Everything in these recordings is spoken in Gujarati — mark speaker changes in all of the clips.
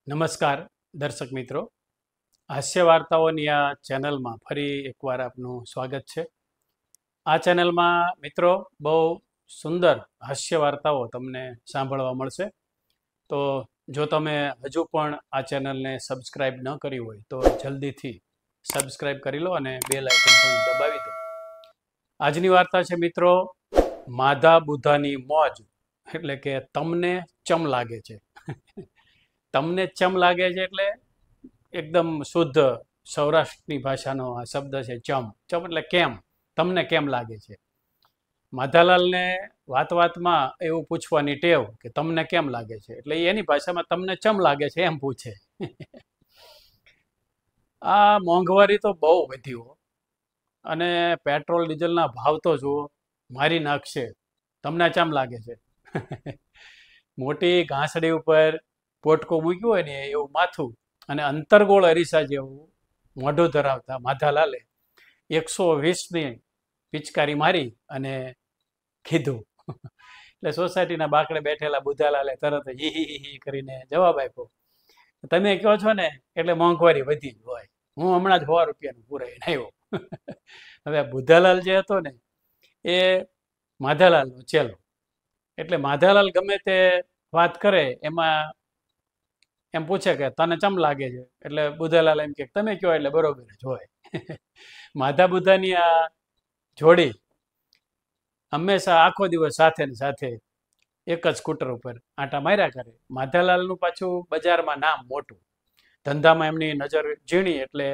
Speaker 1: નમસ્કાર દર્શક મિત્રો, હાસ્ય વાર્તાઓની આ ચેનલમાં ફરી એકવાર આપનું સ્વાગત છે. આ ચેનલમાં મિત્રો બહુ સુંદર હાસ્ય વાર્તાઓ તમને સાંભળવા મળશે. તો જો તમે હજુ પણ આ ચેનલને સબસ્ક્રાઈબ ન કરી હોય તો જલ્દીથી સબસ્ક્રાઈબ કરી લો અને બેલ આઇકન પણ દબાવી દો. આજની વાર્તા છે મિત્રો, માધા બુધાની મોજ, એટલે કે તમને ચમ લાગે છે. તમને ચમ લાગે છે એટલે એકદમ શુદ્ધ સૌરાષ્ટ્રની ભાષાનો આ શબ્દ છે ચમ. ચમ એટલે કેમ, તમને કેમ લાગે છે. માધાલાલને વાત વાતમાં એવું પૂછવાની ટેવ કે તમને કેમ લાગે છે, એટલે એની ભાષામાં તમને ચમ લાગે છે એમ પૂછે. આ મોંઘવારી તો બહુ વધી હો, અને પેટ્રોલ ડીઝલના ભાવ તો જુઓ, મારી નાખશે. તમને ચમ લાગે છે. મોટી ઘાસડી ઉપર પોટકો મૂક્યો હોય ને એવું માથું અને અંતરગોળ અરીસા જેવું મોઢું ધરાવતા માધાલાલે 120ની પિચકારી મારી અને કીધું. એટલે સોસાયટીના બાકડે બેઠેલા બુધાલાલે તરત હી હી હી કરીને જવાબ આપ્યો, તમે કહો છો ને એટલે મોંઘવારી વધી જ હોય, હું હમણાં જ 100 રૂપિયાનું પૂરાઈને આવ્યો. હવે બુધાલાલ જે હતો ને એ માધાલાલનો ચેલો, એટલે માધાલાલ ગમે તે વાત કરે એમાં એમ પૂછે કે તને ચમ લાગે છે, એટલે બુધાલાલ એમ કે તમે કહો એટલે બરોબર જ હોય. માધા બુધાની આ જોડી હંમેશા આખો દિવસ સાથે ને સાથે એક જ સ્કૂટર ઉપર આંટા માર્યા કરે. માધાલાલનું પાછું બજારમાં નામ મોટું, ધંધામાં એમની નજર ઝીણી, એટલે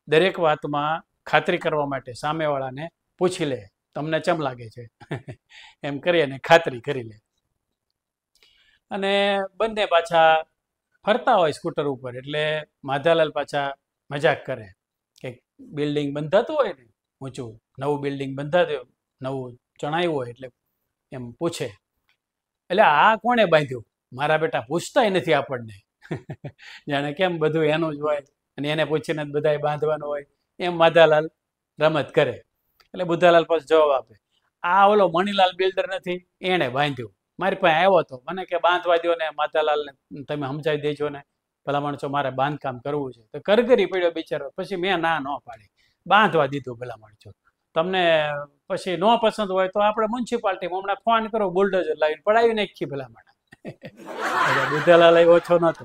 Speaker 1: દરેક વાતમાં ખાતરી કરવા માટે સામેવાળાને પૂછી લે તમને ચમ લાગે છે. એમ કરી અને ખાતરી કરી લે. અને બંને પાછા ફરતા હોય સ્કૂટર ઉપર, એટલે માધાલાલ પાછા મજાક કરે કે બિલ્ડિંગ બંધાતું હોય ને ઊંચું, નવું બિલ્ડિંગ બંધાતું, નવું ચણાયું હોય, એટલે એમ પૂછે, એટલે આ કોણે બાંધ્યું, મારા બેટા પૂછતાય નથી આપણને. જાણે કેમ બધું એનું જ હોય અને એને પૂછીને બધાએ બાંધવાનું હોય, એમ માધાલાલ રમત કરે. એટલે બુધાલાલ પછી જવાબ આપે, આ ઓલો મણીલાલ બિલ્ડર નથી, એણે બાંધ્યું, મારી પાસે આવ્યો હતો, મને કે બાંધવા દો ને માધાલાલને તમે સમજાવી દેજો ને, ભલા માણસો મારે બાંધકામ કરવું છે. તો કરગરી પડ્યો બિચારો, પછી મેં ના ન પાડી, બાંધવા દીધું. ભલા માણસો તમને પછી ન પસંદ હોય તો આપણે મ્યુનિસિપાલિટીમાં હમણાં ફોન કરો, બુલડોઝર લાવીને પડાવી નાખી ભલા માણસ. બુધાલાલ ઓછો નહોતો.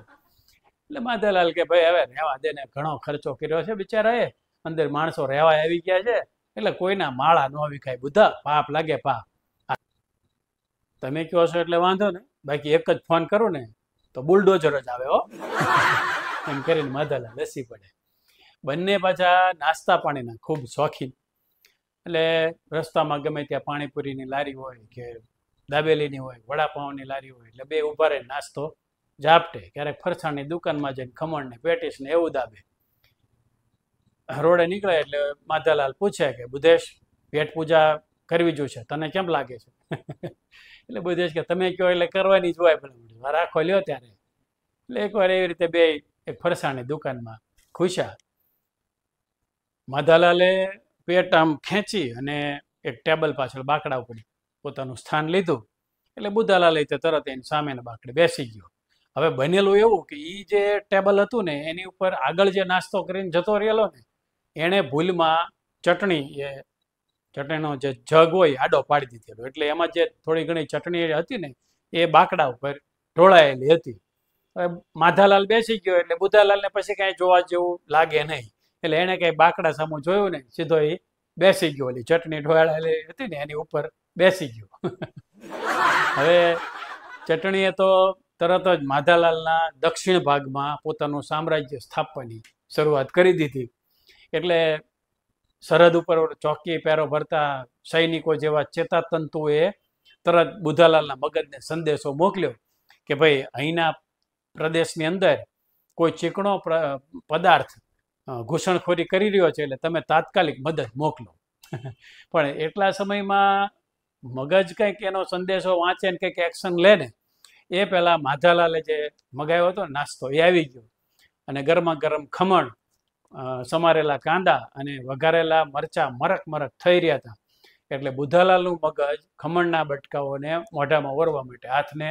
Speaker 1: એટલે માધાલાલ કે ભાઈ હવે રહેવા દે ને, ઘણો ખર્ચો કર્યો છે બિચારાએ, અંદર માણસો રહેવા આવી ગયા છે, એટલે કોઈના માળા ન વિખાય. બુધા પાપ લાગે પાપ. તમે કહો છો એટલે વાંધો ને, બાકી એક જ ફોન કરું ને તો બુલડોઝર જ આવે હો. એમ કરીને માધાલાલ બેસી પડે. બંને પાછા નાસ્તા પાણીના ખૂબ શોખીન, એટલે રસ્તામાં ગમે ત્યાં પાણીપુરીની લારી હોય કે દાબેલીની હોય, વડાપાઉંની લારી હોય, એટલે બે ઉભા રહીને નાસ્તો ઝાપટે. ક્યારેક ફરસાણની દુકાનમાં જઈને ખમણ ને પેટીસ ને એવું દાબે. રોડે નીકળે એટલે માધાલાલ પૂછે કે બુધેશ, પેટ પૂજા કરવી જોઈશે, તને કેમ લાગે છે. એટલે બુધેશ કે તમે કહો એટલે કરવાની જ હોય, ભલે રાખો લ્યો ત્યારે. એટલે એકવાર એવી રીતે બે એક ફરસાણની દુકાનમાં ખુશ્યા. માધાલાલે પેટ આમ ખેંચી અને એક ટેબલ પાછળ બાકડા ઉપર પોતાનું સ્થાન લીધું. એટલે બુધાલાલ તરત એની સામેના બાકડે બેસી ગયો. હવે બનેલું એવું કે એ જે ટેબલ હતું ને એની ઉપર આગળ જે નાસ્તો કરીને જતો રહેલો ને, એણે ભૂલમાં ચટણીનો જે જગ હોય આડો પાડી દીધેલો, એટલે એમાં જે થોડી ઘણી ચટણી હતી ને એ બાકડા ઉપર ઢોળાયેલી હતી. હવે માધાલાલ બેસી ગયો એટલે બુધાલાલને પછી કાંઈ જોવા જેવું લાગે નહીં, એટલે એણે કાંઈ બાકડા સામું જોયું ને, સીધો એ બેસી ગયો. એટલે ચટણી ઢોળાયેલી હતી ને એની ઉપર બેસી ગયો. હવે ચટણીએ તો તરત જ માધાલાલના દક્ષિણ ભાગમાં પોતાનું સામ્રાજ્ય સ્થાપવાની શરૂઆત કરી દીધી. એટલે સરહદ ઉપર ચોકી પેરો ભરતા સૈનિકો જેવા ચેતાતંતુએ તરત બુધાલાલના મગજને સંદેશો મોકલ્યો કે ભાઈ અહીંના પ્રદેશની અંદર કોઈ ચીકણો પદાર્થ ઘૂસણખોરી કરી રહ્યો છે, એટલે તમે તાત્કાલિક મદદ મોકલો. પણ એટલા સમયમાં મગજ કંઈક એનો સંદેશો વાંચે ને કંઈક એક્શન લે ને એ પહેલાં માધાલાલે જે મગાવ્યો હતો નાસ્તો એ આવી ગયો, અને ગરમા ગરમ ખમણ, સમારેલા કાંદા અને વઘારેલા મરચાં મરક મરક થઈ રહ્યા હતા. એટલે બુધાલાલનું મગજ ખમણના બટકાઓને મોઢામાં ઓરવા માટે હાથને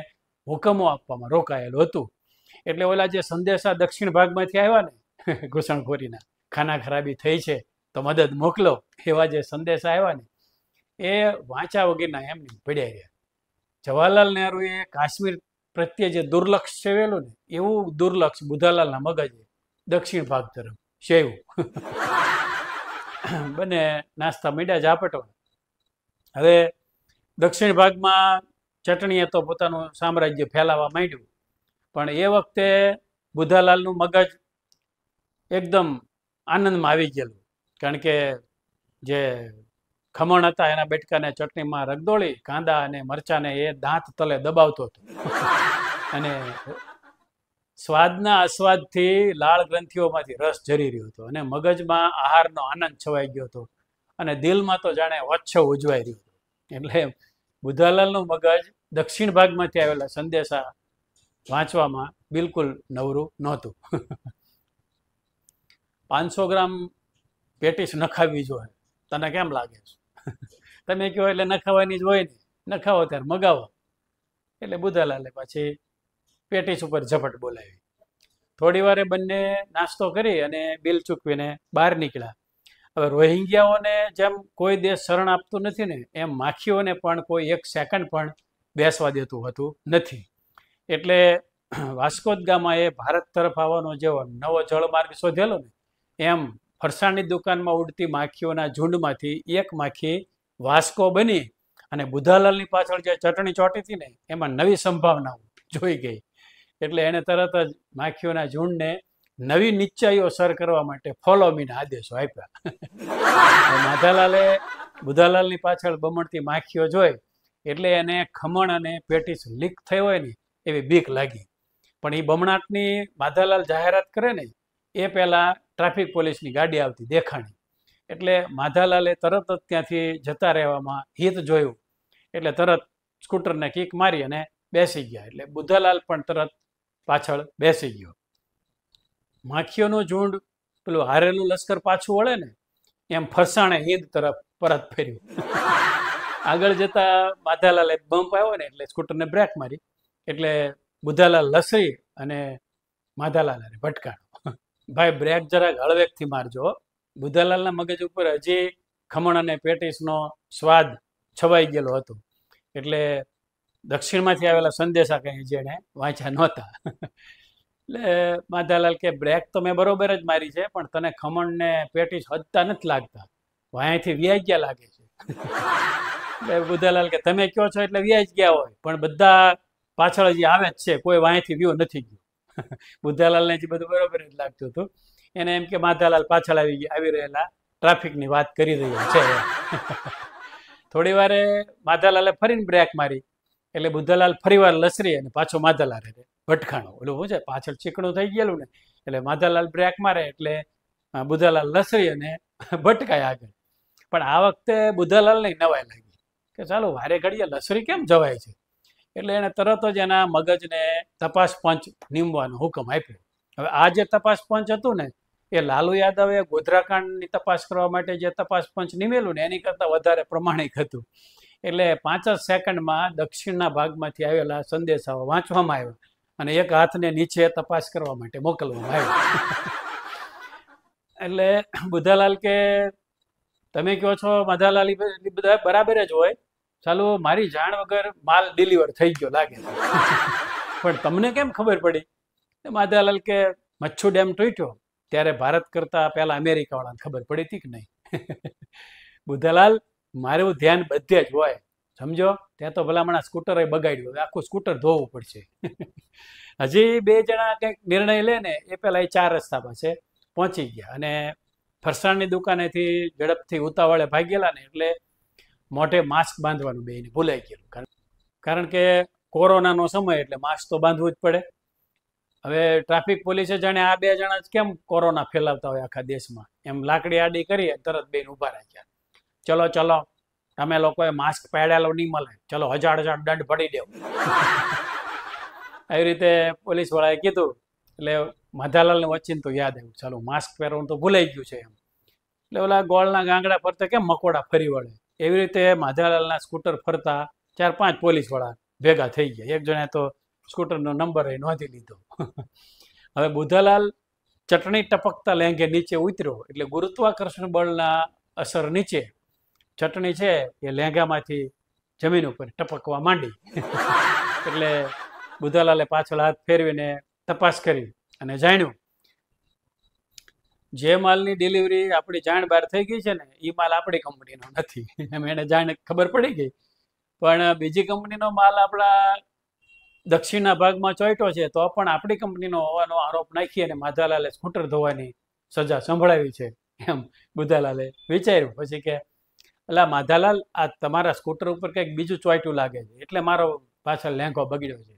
Speaker 1: હુકમો આપવામાં રોકાયેલું હતું. એટલે ઓલા જે સંદેશા દક્ષિણ ભાગમાંથી આવ્યા ને ઘૂસણખોરીના, ખાના ખરાબી થઈ છે તો મદદ મોકલો, એવા જે સંદેશા આવ્યા ને એ વાંચા વગરના એમની પડ્યા રહ્યા. જવાહરલાલ નહેરુએ કાશ્મીર પ્રત્યે જે દુર્લક્ષ સેવેલું ને એવું દુર્લક્ષ બુધાલાલના મગજે દક્ષિણ ભાગ તરફ સેવ્યું. બંને નાસ્તા મીડા ઝાપટવા. હવે દક્ષિણ ભાગમાં ચટણીએ તો પોતાનું સામ્રાજ્ય ફેલાવા માંડ્યું, પણ એ વખતે બુધાલાલનું મગજ એકદમ આનંદમાં આવી ગયેલું, કારણ કે જે ખમણ હતા એના બેટકાને ચટણીમાં રગદોળી, કાંદા અને મરચાને એ દાંત તલે દબાવતો હતો અને સ્વાદના આસ્વાદથી લાળ ગ્રંથિઓમાંથી રસ ઝરી રહ્યો હતો અને મગજમાં આહારનો આનંદ છવાઈ ગયો હતો અને દિલમાં તો જાણે ઓછો ઉજવાઈ રહ્યો હતો. એટલે બુધાલાલનું મગજ દક્ષિણ ભાગમાંથી આવેલા સંદેશા વાંચવામાં બિલકુલ નવરું નહોતું. 500 ગ્રામ પેટીસ નખાવી જોઈએ, તને કેમ લાગે છે? તમે કહો એટલે નખાવાની જ હોય ને, નખાવો ત્યારે મગાવો. એટલે બુધાલાલે પછી પેટીસ ઉપર ઝપટ બોલાવી. થોડી વારે બંને નાસ્તો કરી અને બિલ ચૂકવીને બહાર નીકળ્યા. હવે રોહિંગ્યાઓને જેમ કોઈ દેશ શરણ આપતું નથી ને એમ માખીઓને પણ કોઈ 1 સેકન્ડ પણ બેસવા દેતું હતું નથી. એટલે વાસ્કો દ ગામાએ ભારત તરફ આવવાનો જેવો નવો જળમાર્ગ શોધેલો ને એમ ફરસાણની દુકાનમાં ઉડતી માખીઓના ઝુંડમાંથી એક માખી વાસ્કો બની અને બુધાલાલની પાછળ જે ચટણી ચોટી હતી ને એમાં નવી સંભાવનાઓ જોઈ ગઈ. એટલે એણે તરત જ માખીઓના ઝુંડને નવી નિશ્ચયો સર કરવા માટે ફોલો મીના આદેશો આપ્યા. માધાલાલે બુધાલાલની પાછળ બમણતી માખીઓ જોઈ એટલે એને ખમણ અને પેટીસ લીક થઈ હોય ને એવી બીક લાગી. પણ એ બમણાટની માધાલાલ જાહેરાત કરે ને એ પહેલાં ટ્રાફિક પોલીસની ગાડી આવતી દેખાણી. એટલે માધાલાલે તરત જ ત્યાંથી જતા રહેવામાં હિત જોયું એટલે તરત સ્કૂટરને કિક મારી અને બેસી ગયા. એટલે બુધાલાલ પણ તરત પાછળ બેસી ગયો. માખીઓનું ઝુંડ પેલું હારેલું લશ્કર પાછું વળે ને એમ ફરસાણે હિંદ તરફ પરત ફેર્યું. આગળ જતા માધાલાલે બમ્પ આવ્યો ને એટલે સ્કૂટરને બ્રેક મારી એટલે બુધાલાલ લસરી અને માધાલાલને ભટકાણો. ભાઈ બ્રેક જરાક હળવેકથી મારજો. બુધાલાલના મગજ ઉપર હજી ખમણ અને પેટીસનો સ્વાદ છવાઈ ગયેલો હતો એટલે દક્ષિણમાંથી આવેલા સંદેશા કંઈ જેણે વાંચ્યા નહોતા. એટલે માધાલાલ કે બ્રેક તો મેં બરોબર જ મારી છે પણ તને ખમણ ને પેટીસ હદતા નથી લાગતા, વાંયાથી વ્યાજ ગયા લાગે છે. એટલે બુધાલાલ કે તમે કહો છો એટલે વ્યાજ ગયા હોય પણ બધા પાછળ હજી આવે જ છે, કોઈ વાંયાથી વ્યૂ નથી ગયું. બુધાલાલને જે બધું બરોબર જ લાગતું હતું. એને એમ કે માધાલાલ પાછળ આવી રહેલા ટ્રાફિકની વાત કરી રહ્યા છે. થોડી વારે માધાલાલે ફરીને બ્રેક મારી એટલે બુધાલાલ ફરીવાર લસરી અને પાછો માધાલાલ ભટકાણો. ઓલું શું છે પાછળ ચીકણું થઈ ગયેલું ને એટલે માધાલાલ બ્રેક મારે એટલે બુધાલાલ લસરી અને ભટકાય આગળ. પણ આ વખતે બુધાલાલને નવાઈ લાગી કે ચાલો વારે ઘડીએ લસરી કેમ જવાય છે. એટલે એણે તરત જ એના મગજને તપાસ પંચ નીમવાનો હુકમ આપ્યો. હવે આ જે તપાસ પંચ હતું ને એ લાલુ યાદવે ગોધરાકાંડની તપાસ કરવા માટે જે તપાસ પંચ નીમેલું ને એની કરતાં વધારે પ્રમાણિક હતું. એટલે 5 જ સેકન્ડમાં દક્ષિણના ભાગમાંથી આવેલા સંદેશાઓ વાંચવામાં આવ્યા અને એક હાથને નીચે તપાસ કરવા માટે મોકલવામાં આવ્યો. એટલે બુધાલાલ કે તમે કહો છો માધાલાલ બધા બરાબર જ હોય, ચાલો મારી જાણ વગર માલ ડિલિવર થઈ ગયો લાગે પણ તમને કેમ ખબર પડી? માધાલાલ કે મચ્છુ ડેમ તૂટ્યો ત્યારે ભારત કરતાં પહેલાં અમેરિકાવાળાને ખબર પડી હતી કે નહીં? બુધાલાલ મારું ધ્યાન બધે જ હોય સમજો. ત્યાં તો ભલામણા સ્કૂટર બગાડ્યું, હવે આખું સ્કૂટર ધોવું પડશે. હજી 2 જણા કંઈક નિર્ણય લે ને એ પહેલાં એ 4 રસ્તા પાસે પહોંચી ગયા અને ફરસાણની દુકાનેથી ઝડપથી ઉતાવળે ભાગેલા ને એટલે મોઢે માસ્ક બાંધવાનું બેને ભૂલાઈ ગયેલું. કારણ કે કોરોનાનો સમય એટલે માસ્ક તો બાંધવું જ પડે. હવે ટ્રાફિક પોલીસે જાણે આ 2 જણા જ કેમ કોરોના ફેલાવતા હોય આખા દેશમાં એમ લાકડી આડી કરી તરત બેન ઊભા રાખ્યા. ચલો ચલો તમે લોકોએ માસ્ક પહેરેલો નહીં મળે, ચલો 1000 દંડ ભરી દેવો. આવી રીતે પોલીસવાળાએ કીધું એટલે માધાલાલને વચ્ચે તો યાદ આવ્યું ચાલો માસ્ક પહેરવાનું તો ભૂલાઈ ગયું છે એમ. એટલે ઓલા ગોળના ગાંગડા ફરતા કેમ મકોડા ફરી વળે એવી રીતે માધાલાલના સ્કૂટર ફરતા 4-5 પોલીસવાળા ભેગા થઈ ગયા. એક જણે તો સ્કૂટરનો નંબર એ નોંધી લીધો. હવે બુધાલાલ ચટણી ટપકતા લેંઘે નીચે ઉતર્યો એટલે ગુરુત્વાકર્ષણ બળના અસર નીચે ચટણી છે એ લેંઘામાંથી જમીન ઉપર ટપકવા માંડી. એટલે બુધાલાલે પાછળ હાથ ફેરવીને તપાસ કરી અને જાણ્યું જે માલની ડિલિવરી આપણી જાણ બહાર થઈ ગઈ છે ને એ માલ આપણી કંપનીનો નથી. એમ એને જાણ ખબર પડી ગઈ. પણ બીજી કંપનીનો માલ આપણા દક્ષિણના ભાગમાં ચોંટ્યો છે તો પણ આપણી કંપનીનો હોવાનો આરોપ નાખી અને માધાલાલે સ્કૂટર ધોવાની સજા સંભળાવી છે એમ બુધાલાલે વિચાર્યું. પછી કે એટલે માધાલાલ આ તમારા સ્કૂટર ઉપર કંઈક બીજું ચોંટ્યું લાગે છે એટલે મારો પાછળ લેંઘો બગડ્યો છે.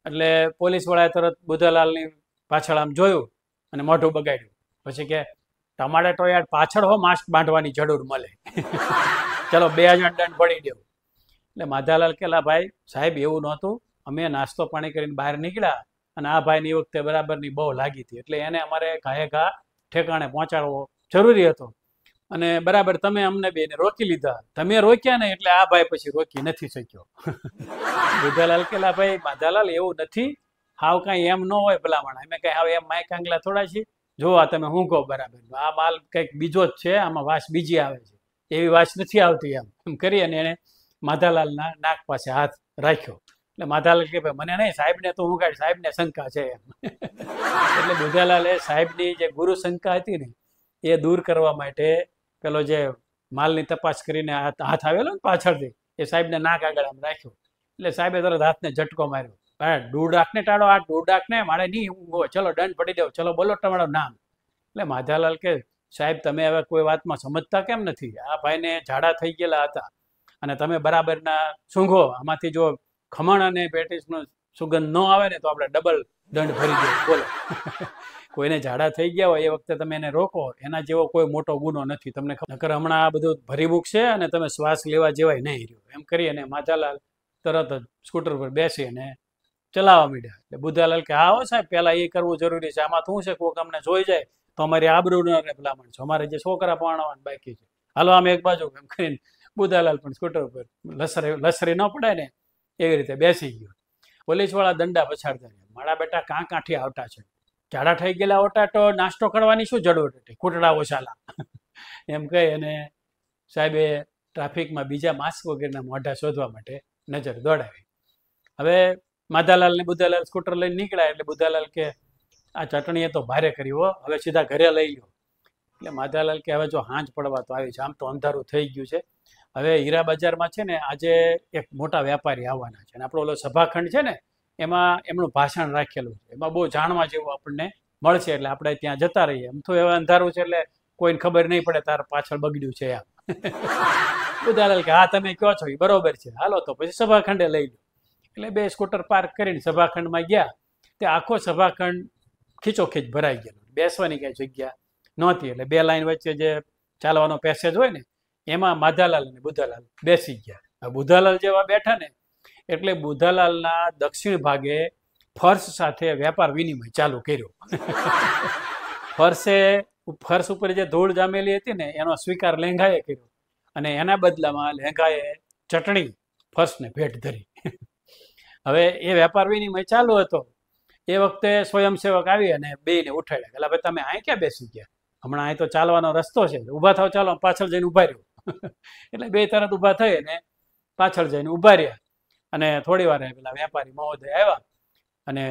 Speaker 1: એટલે પોલીસવાળાએ તરત બુધાલાલની પાછળ આમ જોયું અને મોઢું બગાડ્યું. પછી કે તમારે તો યાર પાછળ હો માસ્ક બાંધવાની જરૂર મળે. ચલો 2000 દંડ પડી દેવું. એટલે માધાલાલ કેલા ભાઈ સાહેબ એવું નહોતું, અમે નાસ્તો પાણી કરીને બહાર નીકળ્યા અને આ ભાઈની વખતે બરાબરની બહુ લાગી હતી એટલે એને અમારે ઘાએ ઘા ઠેકાણે પહોંચાડવો જરૂરી હતો અને બરાબર તમે અમને બેને રોકી લીધા. તમે રોક્યા ને એટલે આ ભાઈ પછી રોકી નથી શક્યો. બુધાલાલ કેલા ભાઈ માધાલાલ એવું નથી, હાવ કાંઈ એમ ન હોય ભલામણ, અમે કઈ હાવ એમ માય કાંગલા થોડા છીએ. જો આ તમે હું કહો બરાબર આ માલ કંઈક બીજો જ છે, આમાં વાસ બીજી આવે છે, એવી વાસ નથી આવતી એમ કરી અને એને માધાલાલના નાક પાસે હાથ રાખ્યો. એટલે માધાલાલ કે ભાઈ મને નહીં, સાહેબને તો હું કાઢ, સાહેબને શંકા છે એમ. એટલે બુધાલાલે સાહેબની જે ગુરુ શંકા હતી ને એ દૂર કરવા માટે પેલો જે માલની તપાસ કરીને હાથ આવેલો ને પાછળથી એ સાહેબને નાક આગળ આમ રાખ્યો. એટલે સાહેબે તરત હાથને ઝટકો માર્યો. ડૂડાકને ટાળો, આ ડૂડાકને મારે નહીં ઊંઘો, ચલો દંડ પડી દેવો, ચલો બોલો તમારું નામ. એટલે માધાલાલ કે સાહેબ તમે હવે કોઈ વાતમાં સમજતા કેમ નથી? આ ભાઈને ઝાડા થઈ ગયેલા હતા અને તમે બરાબરના સૂંઘો, આમાંથી જો ખમણ અને પેટીસનો સુગંધ ન આવે ને તો આપણે ડબલ દંડ ભરી દો. બોલો કોઈને ઝાડા થઈ ગયા હોય એ વખતે તમે એને રોકો, એના જેવો કોઈ મોટો ગુનો નથી. તમને ખબર હમણાં આ બધું ભરી મૂકશે અને તમે શ્વાસ લેવા જેવાય નહીં રહ્યો. એમ કરી અને માધાલાલ તરત જ સ્કૂટર પર બેસી અને ચલાવવા માંડ્યા. એટલે બુધાલાલ કે હા સાહેબ પહેલા એ કરવું જરૂરી છે, આમાં શું છે કોઈક અમને જોઈ જાય તો અમારી આબરૂ ન રહે ભલામણ છે, અમારે જે છોકરા પરણાવવાનું બાકી છે, હાલો આમ એક બાજુ. એમ કરીને બુધાલાલ પણ સ્કૂટર પર લસરી ન પડે ને એવી રીતે બેસી ગયો. પોલીસવાળા દંડા પછાડતા રહ્યા, મારા બેટા કાં કાંઠી આવતા છે, ઝાડા થઈ ગયેલા ઓટા તો નાસ્તો કરવાની શું જરૂર હતી, કૂટડા ઓછાલા. એમ કહી અને સાહેબે ટ્રાફિકમાં બીજા માસ્ક વગેરેના મોઢા શોધવા માટે નજર દોડાવી. હવે માધાલાલ ને બુધાલાલ સ્કૂટર લઈને નીકળ્યા એટલે બુધાલાલ કે આ ચટણીએ તો ભારે કરી હો, હવે સીધા ઘરે લઈ લો. એટલે માધાલાલ કે હવે જો હાંજ પડવા તો આવી છે, આમ તો અંધારું થઈ ગયું છે. હવે હીરા બજારમાં છે ને આજે એક મોટા વેપારી આવવાના છે અને આપણો ઓલો સભાખંડ છે ને એમાં એમનું ભાષણ રાખેલું છે, એમાં બહુ જાણવા જેવું આપણને મળશે એટલે આપણે ત્યાં જતા રહીએ. એમ તો હવે અંધારું છે એટલે કોઈને ખબર નહીં પડે તાર પાછળ બગડ્યું છે એમ. બુધાલાલ કે હા તમે કહો છો એ બરોબર છે, હાલો તો પછી સભાખંડે લઈ લો. એટલે બે સ્કૂટર પાર્ક કરીને સભાખંડમાં ગયા. તે આખો સભાખંડ ખીચોખીચ ભરાઈ ગયેલો, બેસવાની કઈ જગ્યા નહોતી. એટલે બે લાઈન વચ્ચે જે ચાલવાનો પેસેજ હોય ને એમાં માધાલાલ અને બુધાલાલ બેસી ગયા. બુધાલાલ જેવા બેઠા ને એટલે બુધાલાલના દક્ષિણ ભાગે ફર્શ સાથે વેપાર વિનિમય ચાલુ કર્યો. ફર્શ ઉપર જે ધૂળ જામેલી હતી ને એનો સ્વીકાર લેંઘાએ કર્યો અને એના બદલામાં લેંઘાએ ચટણી ફર્શને ભેટ ધરી. હવે એ વેપાર વિનિમય ચાલુ હતો એ વખતે સ્વયંસેવક આવી અને બેને ઉઠાડ્યા. એટલે ભાઈ તમે અહીં ક્યાં બેસી ગયા, હમણાં અહીં તો ચાલવાનો રસ્તો છે, ઊભા થાવ, ચાલો પાછળ જઈને ઊભા રહ્યો. એટલે બે તરત ઊભા થઈ અને પાછળ જઈને ઊભા રહ્યા. અને થોડી વાર પેલા વેપારી મહોદય આવ્યા અને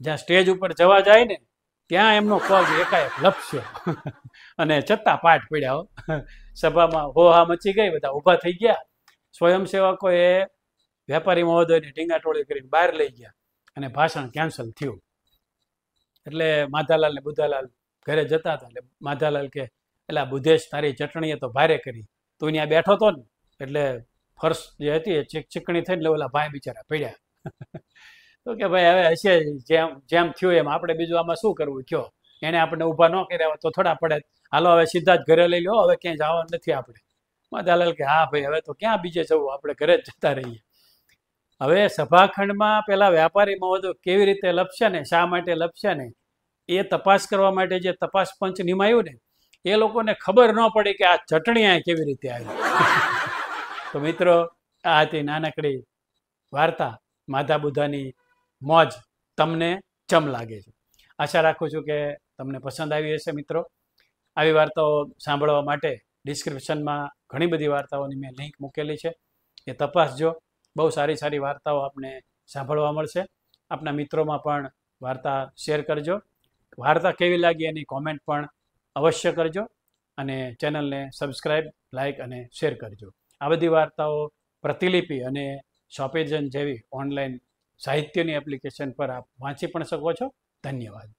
Speaker 1: જ્યાં સ્ટેજ ઉપર જવા જાય ને ત્યાં એમનો પગ એકાએક લપસ્યો અને છતાં પાઠ પડ્યા. સભામાં હોહા મચી ગઈ, બધા ઊભા થઈ ગયા. સ્વયંસેવકોએ વેપારી મહોદયની ટીંગાટોળી કરીને બહાર લઈ ગયા અને ભાષણ કેન્સલ થયું. એટલે માધાલાલ ને બુધાલાલ ઘરે જતા હતા. એટલે માધાલાલ કે એટલે બુધેશ તારી ચટણીએ તો ભારે કરી, તું ત્યાં બેઠો હતો ને એટલે ફર્શ જે હતી એ ચીકણી થઈને એટલે ઓલા ભાઈ બિચારા પડ્યા. તો કે ભાઈ હવે હશે જેમ થયું એમ, આપણે બીજું આમાં શું કરવું કયો, એને આપણે ઊભા ન કર્યા હોય તો થોડા પડે, હાલો હવે સીધા જ ઘરે લઈ લો, હવે ક્યાંય જવાનું નથી આપણે. માધાલાલ કે હા ભાઈ હવે તો ક્યાં બીજે જવું, આપણે ઘરે જ જતા રહીએ. હવે સભાખંડમાં પેલા વેપારી મહોદય કેવી રીતે લપસ્યા ને શા માટે લપસ્યા ને એ તપાસ કરવા માટે જે તપાસ પંચ નિમાયું ને એ લોકોને ખબર ન પડી કે આ ચટણી આ કેવી રીતે આવી. તો મિત્રો આ હતી નાનકડી વાર્તા માધા બુધાની મોજ તમને ચમ લાગે છે. આશા રાખું છું કે તમને પસંદ આવી હશે મિત્રો. આવી વાર્તાઓ સાંભળવા માટે ડિસ્ક્રિપ્શનમાં ઘણી બધી વાર્તાઓની મેં લિંક મૂકેલી છે, એ તપાસજો. બહુ સારી સારી વાર્તાઓ આપણે સાંભળવા મળશે. આપણા મિત્રોમાં પણ વાર્તા શેર કરજો. વાર્તા કેવી લાગી એની કોમેન્ટ પણ અવશ્ય કરજો અને ચેનલને સબસ્ક્રાઈબ, લાઇક અને શેર કરજો. આ બધી વાર્તાઓ પ્રતિલિપિ અને શોપેજન જેવી ઓનલાઈન સાહિત્યની એપ્લિકેશન પર આપ વાંચી પણ શકો છો. ધન્યવાદ.